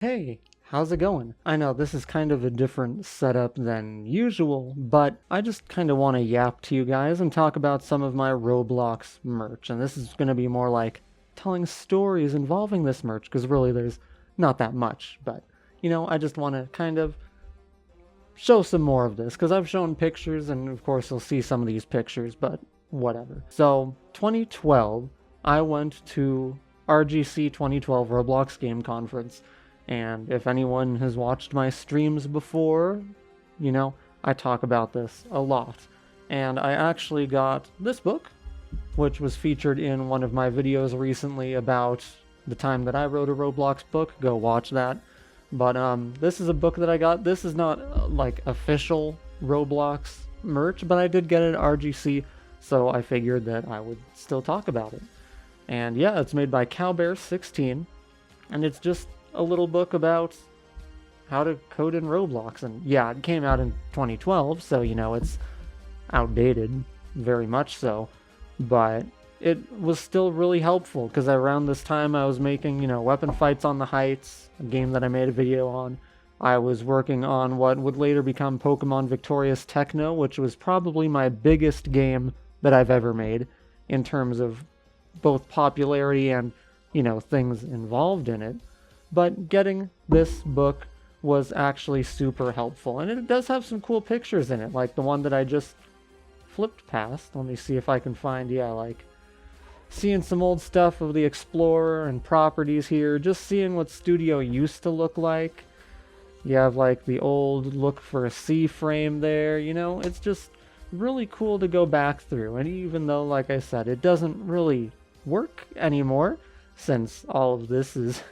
Hey, how's it going? I know this is kind of a different setup than usual, but I just kind of want to yap to you guys and talk about some of my Roblox merch. And this is going to be more like telling stories involving this merch, because really there's not that much. But, I just want to kind of show some more of this, because I've shown pictures, and of course you'll see some of these pictures, but whatever. So, 2012, I went to RGC 2012 Roblox Game Conference. And if anyone has watched my streams before, I talk about this a lot. And I actually got this book, which was featured in one of my videos recently about the time that I wrote a Roblox book. Go watch that. But this is a book that I got. This is not like official Roblox merch, but I did get it at RGC, so I figured that I would still talk about it. And yeah, it's made by f.e.a.r, and it's just a little book about how to code in Roblox. And yeah, it came out in 2012, so it's outdated, very much so, but it was still really helpful, because around this time I was making, Weapon Fights on the Heights, a game that I made a video on. I was working on what would later become Pokemon Victorious Techno, which was probably my biggest game that I've ever made in terms of both popularity and, things involved in it. But getting this book was actually super helpful. And it does have some cool pictures in it, like the one that I just flipped past. Let me see if I can find, like seeing some old stuff of the Explorer and properties here, just seeing what Studio used to look like. You have like the old look for a C frame there, it's just really cool to go back through. And even though, like I said, it doesn't really work anymore, since all of this is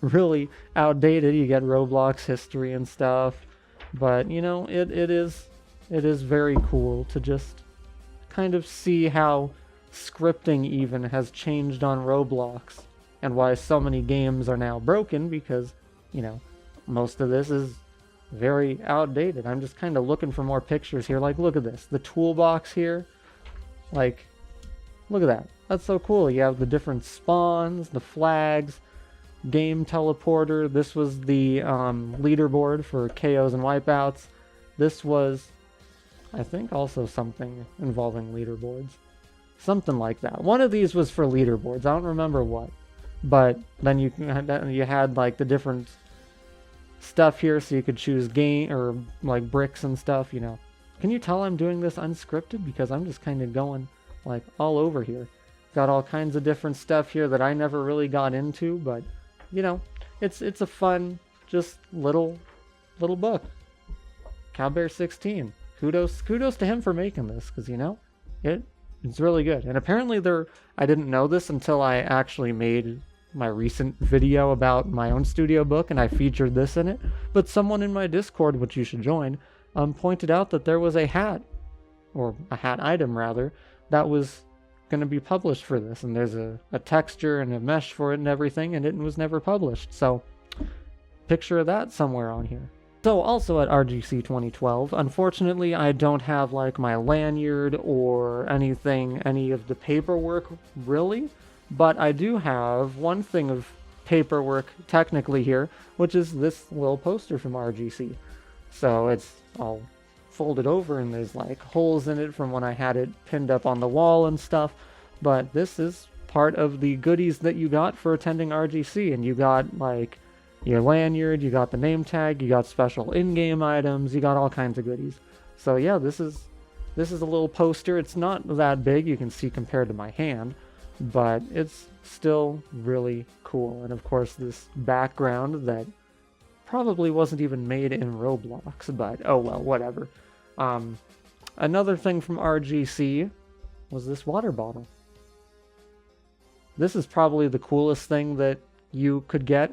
really outdated. You get Roblox history and stuff, but it is very cool to just kind of see how scripting even has changed on Roblox, and why so many games are now broken, because most of this is very outdated. I'm just kind of looking for more pictures here. Like, look at this, the toolbox here, like, look at that. That's so cool. You have the different spawns, the flags, game teleporter. This was the leaderboard for KOs and wipeouts. This was, I think, also something involving leaderboards. Something like that. One of these was for leaderboards. I don't remember what. But then you had like the different stuff here, so you could choose game or like bricks and stuff, Can you tell I'm doing this unscripted? Because I'm just kind of going like all over here. Got all kinds of different stuff here that I never really got into, but it's a fun, just little book. f.e.a.r. Kudos to him for making this, because it's really good. And apparently I didn't know this until I actually made my recent video about my own studio book, and I featured this in it. But someone in my Discord, which you should join, pointed out that there was a hat, or a hat item rather, that was going to be published for this, and there's a texture and a mesh for it and everything, and it was never published. So picture of that somewhere on here. So also at RGC 2012, unfortunately I don't have like my lanyard or anything, any of the paperwork really, but I do have one thing of paperwork technically here, which is this little poster from RGC. So it's all folded over, and there's like holes in it from when I had it pinned up on the wall and stuff. But this is part of the goodies that you got for attending RGC, and you got like your lanyard, you got the name tag, you got special in-game items, you got all kinds of goodies. So yeah, this is a little poster. It's not that big, you can see compared to my hand, but it's still really cool. And of course this background that probably wasn't even made in Roblox, but oh well, whatever. Another thing from RGC was this water bottle. This is probably the coolest thing that you could get.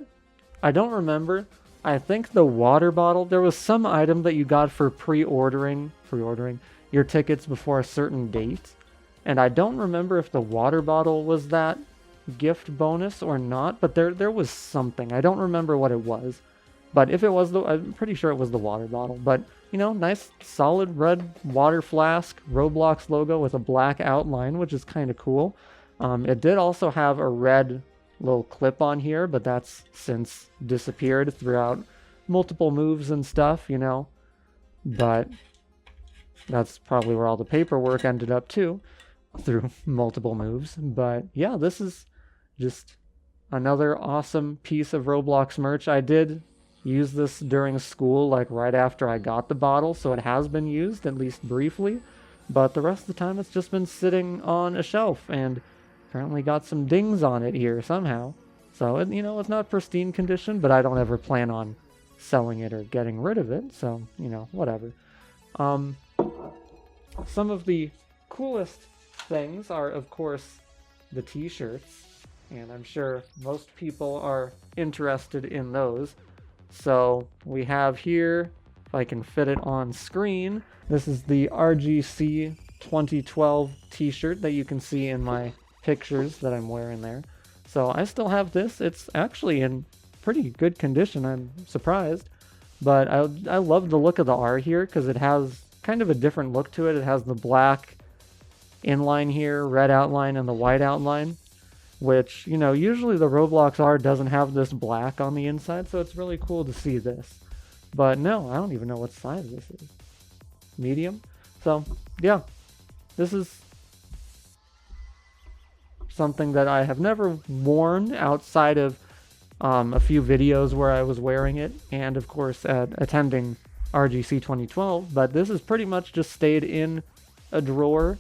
I don't remember. I think the water bottle, there was some item that you got for pre-ordering your tickets before a certain date. And I don't remember if the water bottle was that gift bonus or not, but there was something. I don't remember what it was. But if it was, I'm pretty sure it was the water bottle. But, nice solid red water flask, Roblox logo with a black outline, which is kind of cool. It did also have a red little clip on here, but that's since disappeared throughout multiple moves and stuff, you know. But that's probably where all the paperwork ended up too, through multiple moves. But yeah, this is just another awesome piece of Roblox merch. I did use this during school, like right after I got the bottle, so it has been used, at least briefly. But the rest of the time it's just been sitting on a shelf, and apparently got some dings on it here somehow. So, you know, it's not pristine condition, but I don't ever plan on selling it or getting rid of it, so, you know, whatever. Some of the coolest things are, of course, the t-shirts, and I'm sure most people are interested in those. So we have here, if I can fit it on screen, this is the RGC 2012 t-shirt that you can see in my pictures that I'm wearing there. So I still have this. It's actually in pretty good condition. I'm surprised. But I love the look of the R here because it has kind of a different look to it. It has the black inline here, red outline, and the white outline, which, you know, usually the Roblox R doesn't have this black on the inside, so it's really cool to see this. But no, I don't even know what size this is. Medium? So, yeah, this is something that I have never worn outside of a few videos where I was wearing it, and of course at attending RGC 2012, but this has pretty much just stayed in a drawer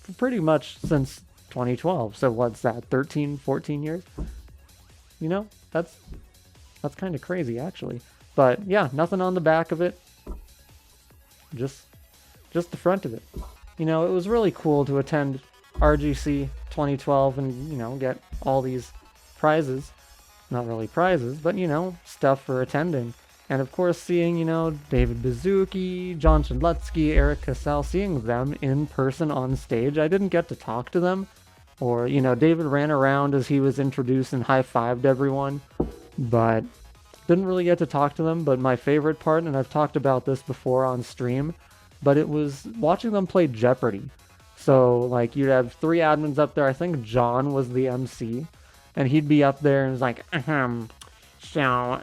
for pretty much since 2012. So what's that, 13, 14 years? You know, that's kind of crazy actually. But yeah, nothing on the back of it. Just the front of it. You know, it was really cool to attend RGC 2012 and, you know, get all these prizes. Not really prizes, but, you know, stuff for attending. And of course, seeing, you know, David Baszucki, John Shedlutsky, Eric Cassell, seeing them in person on stage. I didn't get to talk to them. Or, you know, David ran around as he was introduced and high-fived everyone. But didn't really get to talk to them. But my favorite part, and I've talked about this before on stream, but it was watching them play Jeopardy! So, like, you'd have 3 admins up there. I think John was the MC. And he'd be up there and was like, so,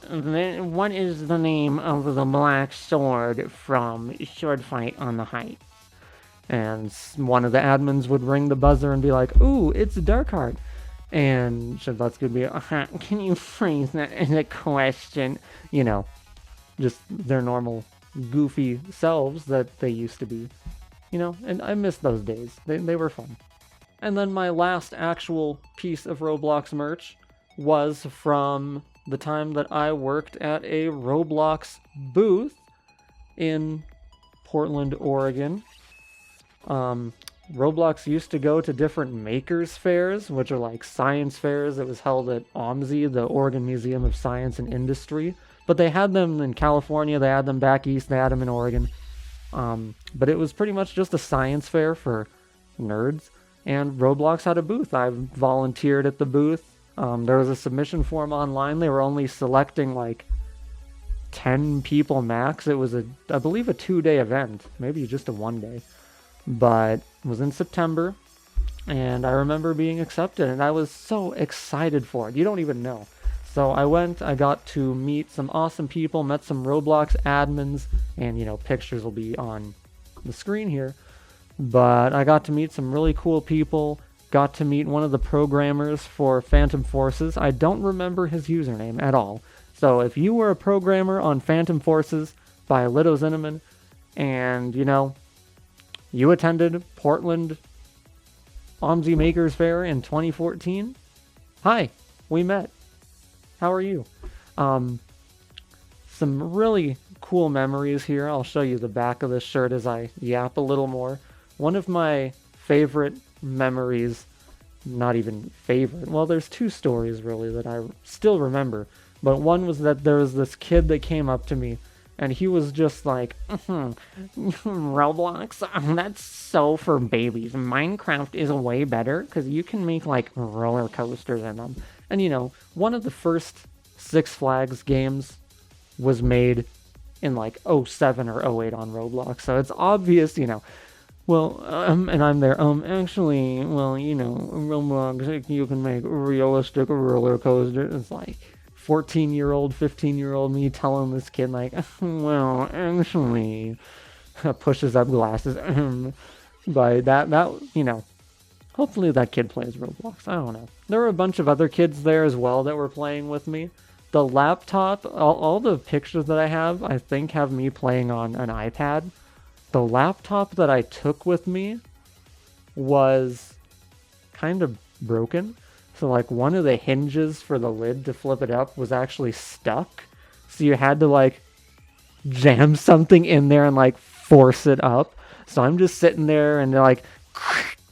what is the name of the black sword from Sword Fight on the Heights? And one of the admins would ring the buzzer and be like, ooh, it's Darkheart. And Shedlutsky would be, can you phrase that as a question? You know, just their normal goofy selves that they used to be. You know, and I miss those days. They were fun. And then my last actual piece of Roblox merch was from the time that I worked at a Roblox booth in Portland, Oregon. Roblox used to go to different makers fairs, which are like science fairs. It was held at OMSI, the Oregon Museum of Science and Industry. But they had them in California, they had them back east, they had them in Oregon. But it was pretty much just a science fair for nerds. And Roblox had a booth. I volunteered at the booth. There was a submission form online. They were only selecting like 10 people max. It was I believe a 2-day event, maybe just a 1-day, but it was in September, and I remember being accepted, and I was so excited for it. You don't even know. So I went, I got to meet some awesome people, met some Roblox admins, and, you know, pictures will be on the screen here. But I got to meet some really cool people, got to meet one of the programmers for Phantom Forces. I don't remember his username at all. So if you were a programmer on Phantom Forces by Litto Zinnemann, and, you know, you attended Portland OMSI Makers Fair in 2014, hi, we met. How are you? Some really cool memories here. I'll show you the back of this shirt as I yap a little more. One of my favorite memories, not even favorite, well, there's 2 stories really that I still remember, but one was that there was this kid that came up to me, and he was just like, Roblox, that's so for babies. Minecraft is way better, because you can make, like, roller coasters in them. And, you know, one of the first Six Flags games was made in, like, 07 or 08 on Roblox, so it's obvious, you know, Well, and I'm there. Actually, well, you know, Roblox, you can make realistic roller coasters. It's like 14-year-old, 15-year-old me telling this kid, like, well, actually, pushes up glasses. But you know, hopefully that kid plays Roblox. I don't know. There were a bunch of other kids there as well that were playing with me. The laptop, all the pictures that I have, I think have me playing on an iPad. The laptop that I took with me was kind of broken. So like one of the hinges for the lid to flip it up was actually stuck. So you had to like jam something in there and like force it up. So I'm just sitting there and they're like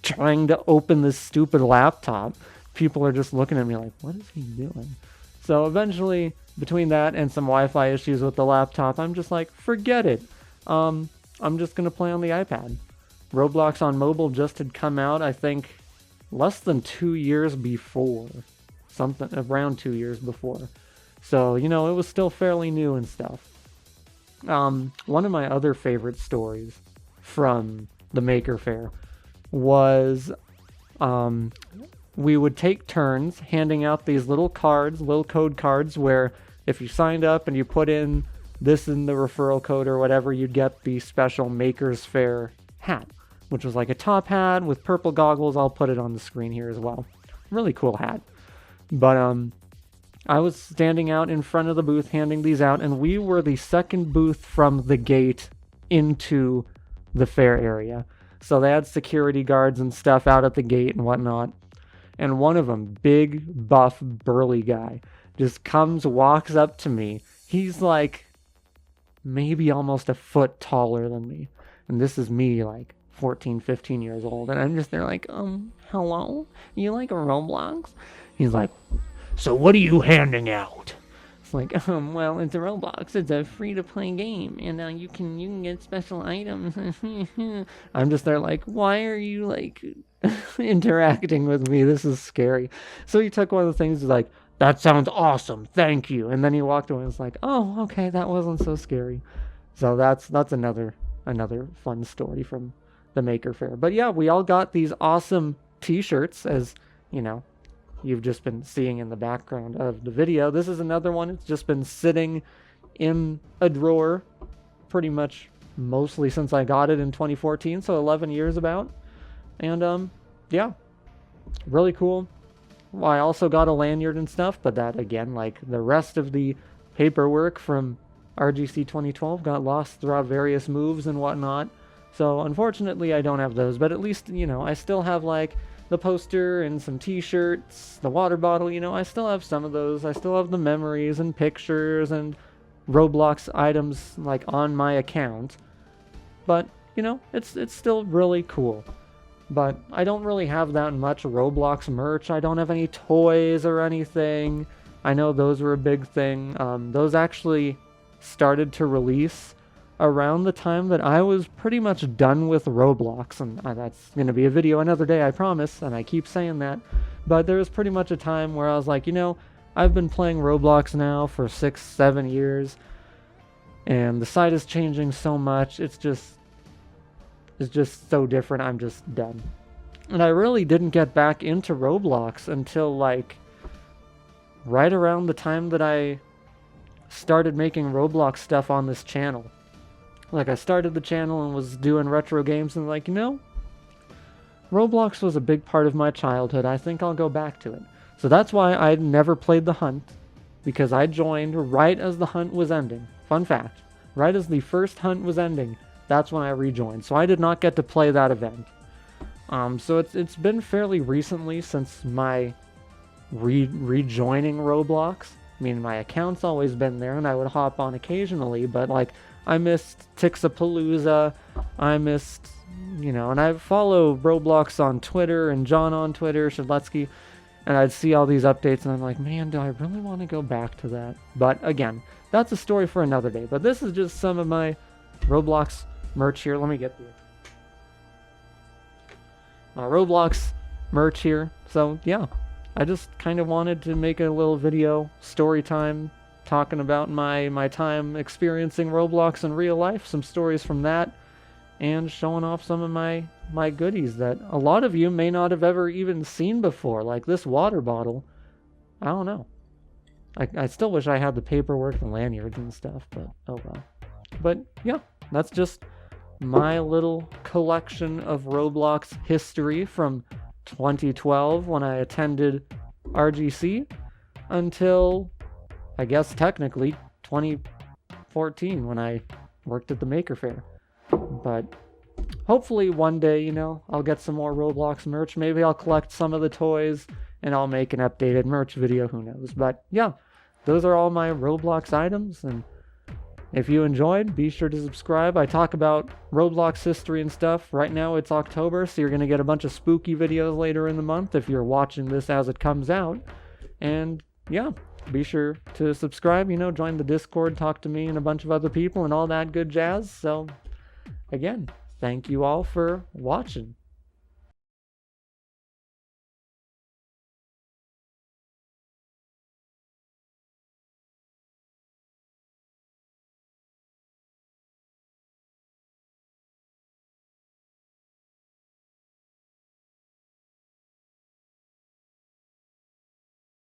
trying to open this stupid laptop. People are just looking at me like, what is he doing? So eventually, between that and some Wi-Fi issues with the laptop, I'm just like, forget it. I'm just going to play on the iPad. Roblox on mobile just had come out, I think, less than 2 years before. Something around 2 years before. So, you know, it was still fairly new and stuff. One of my other favorite stories from the Maker Faire was we would take turns handing out these little cards, little code cards, where if you signed up and you put in this in the referral code or whatever, you'd get the special Maker's Faire hat, which was like a top hat with purple goggles. I'll put it on the screen here as well. Really cool hat. But I was standing out in front of the booth handing these out, and we were the second booth from the gate into the fair area. So they had security guards and stuff out at the gate and whatnot. And one of them, big, buff, burly guy, just walks up to me. He's like maybe almost a foot taller than me. And this is me, like 14, 15 years old. And I'm just there like, hello? You like Roblox? He's like, so what are you handing out? It's like, well, it's a Roblox. It's a free-to-play game, and you can get special items. I'm just there like, why are you like interacting with me? This is scary. So he took one of the things, like, that sounds awesome, thank you. And then he walked away and was like, oh, okay, that wasn't so scary. So that's another fun story from the Maker Faire. But yeah, we all got these awesome t-shirts, as you know, you've just been seeing in the background of the video. This is another one. It's just been sitting in a drawer pretty much mostly since I got it in 2014, so 11 years about. And yeah, really cool. Well, I also got a lanyard and stuff, but that, again, like the rest of the paperwork from RGC 2012 got lost throughout various moves and whatnot. So unfortunately I don't have those, but at least, you know, I still have like the poster and some t-shirts, the water bottle, you know, I still have some of those. I still have the memories and pictures and Roblox items like on my account. But, you know, it's still really cool. But I don't really have that much Roblox merch. I don't have any toys or anything. I know those were a big thing. Those actually started to release around the time that I was pretty much done with Roblox, and that's going to be a video another day, I promise, and I keep saying that. But there was pretty much a time where I was like, you know, I've been playing Roblox now for 6-7 years, and the site is changing so much. It's just so different. I'm just done. And I really didn't get back into Roblox until like right around the time that I started making Roblox stuff on this channel. Like, I started the channel and was doing retro games and like, you know, Roblox was a big part of my childhood. I think I'll go back to it. So that's why I never played the hunt, because I joined right as the hunt was ending. Fun fact, right as the first hunt was ending, that's when I rejoined. So I did not get to play that event. So it's been fairly recently since my rejoining Roblox. I mean, my account's always been there and I would hop on occasionally, but like, I missed Tixapalooza, I missed, you know, and I follow Roblox on Twitter and John on Twitter, Shadletsky, and I'd see all these updates and I'm like, man, do I really want to go back to that? But again, that's a story for another day. But this is just some of my Roblox merch here. Let me get the Roblox merch here. So yeah, I just kind of wanted to make a little video, story time, talking about my time experiencing Roblox in real life, some stories from that, and showing off some of my goodies that a lot of you may not have ever even seen before, like this water bottle. I don't know. I still wish I had the paperwork and lanyards and stuff, but oh well. But yeah, that's just my little collection of Roblox history from 2012 when I attended RGC until, I guess technically, 2014 when I worked at the Maker Faire. But hopefully one day, you know, I'll get some more Roblox merch. Maybe I'll collect some of the toys and I'll make an updated merch video, who knows. But yeah, those are all my Roblox items, and if you enjoyed, be sure to subscribe. I talk about Roblox history and stuff. Right now it's October, so you're going to get a bunch of spooky videos later in the month if you're watching this as it comes out. And yeah, be sure to subscribe, you know, join the Discord, talk to me and a bunch of other people and all that good jazz. So again, thank you all for watching.